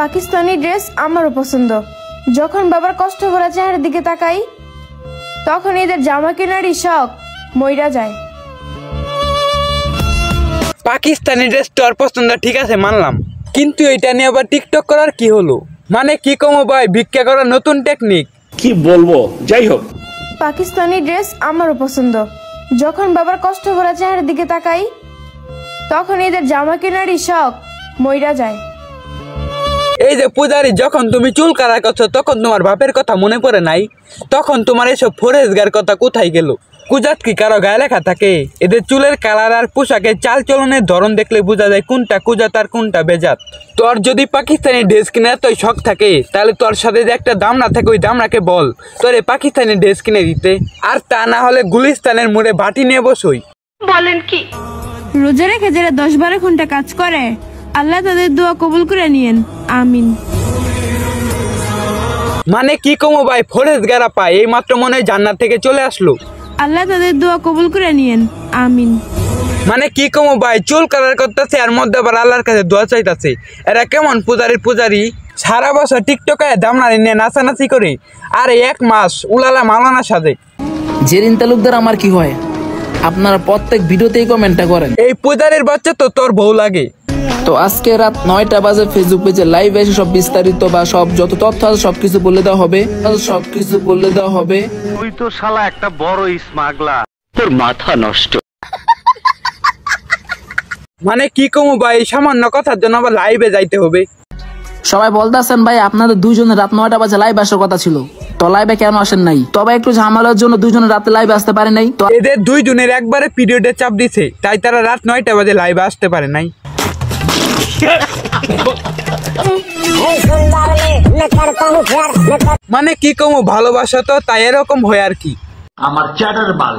Pakistani dress আমারও পছন্দ। যখন বাবার কষ্ট ভরা চেহারার দিকে তাকাই তখন এদের জামা কেনারই শখ মইরা যায়। পাকিস্তানি ড্রেস তোর পছন্দ ঠিক আছে মানলাম, কিন্তু এটা নিয়ে আবার টিকটক করার কি হলো? মানে কি কমো ভাই, ভিক্ষা করার নতুন টেকনিক? কি বলবো, যাই হোক। পাকিস্তানি ড্রেস আমারও পছন্দ। যখন বাবার কষ্ট ভরা চেহারার দিকে তাকাই তখন এদের জামা কেনারই শখ মইরা যায়। এই যে পূজারি, যখন তুমি চুল কাটার কথা তখন তোমার বাপের কথা মনে পড়ে নাই? তখন তোমার এসব ফরেজগার কথা কোথায় গেল? কুজাত কি কারো গায়ে লেখা থাকে? এদের চুলের কালার আর পোশাকের চাল চলনের ধরন দেখলে বোঝা যায় কোনটা কুজাত আর কোনটা বেজাত। তোর যদি পাকিস্তানি ড্রেস কিনে এতই শখ থাকে তাহলে তোর সাথে যে একটা দামড়া থাকে ওই দামড়াকে বল তোর এই পাকিস্তানি ড্রেস কিনে দিতে, আর তা না হলে গুলিস্তানের মোড়ে বাটি নিয়ে বসই। বলেন কি? রোজা রেখে যারা 10-12 ঘন্টা কাজ করে আল্লাহ তাদের দোয়া কবুল করে নিয়েন, আমিন। মানে কি কমো ভাই, ফরেজগারা পায় এই মাত্র মনে হয় জান্নাত থেকে চলে আসলো। আল্লাহ তাদের দোয়া কবুল করে নিয়েন, আমিন। মানে কি কমো ভাই, চুল কালার করতেছে আর মধ্যে আবার আল্লাহর কাছে দোয়া চাইতেছে। এরা কেমন পূজারি সারা বছর টিকটকে দামনারি নিয়ে নাচানাচি করে আর 1 মাস উলালা মালানা সাজে। জেরিন তালুকদার আমার কি হয়? আপনারা প্রত্যেক ভিডিওতেই কমেন্টটা করেন। এই পূজারির বাচ্চা তো তোর বউ লাগে। তো আজকে রাত 9টা বাজে ফেসবুক পেজে লাইভ এসে সব বিস্তারিত বা সব যত তথ্য আছে সবকিছু বলে দেওয়া হবে। তুই তো শালা একটা বড় স্মাগলার, তোর মাথা নষ্ট। মানে কি কমো ভাই, সামান্য কথার জন্য আবার লাইভে যাইতে হবে? সবাই বলতেছেন ভাই আপনাদের দুইজনের রাত 9টা বাজে লাইভ আসার কথা ছিল, তো লাইভে কেন আসেন নাই? তবে একটু ঝামেলার জন্য দুইজনের রাতে লাইভে আসতে পারে নাই। তো এদের দুইজনের একবারে পিরিয়ডে চাপ দিছে, তাই তারা রাত 9টা বাজে লাইভে আসতে পারে নাই। মানে কি কমো, ভালোবাসা তো তাই এরকম হয় আর কি। আমার চ্যাটার বাল।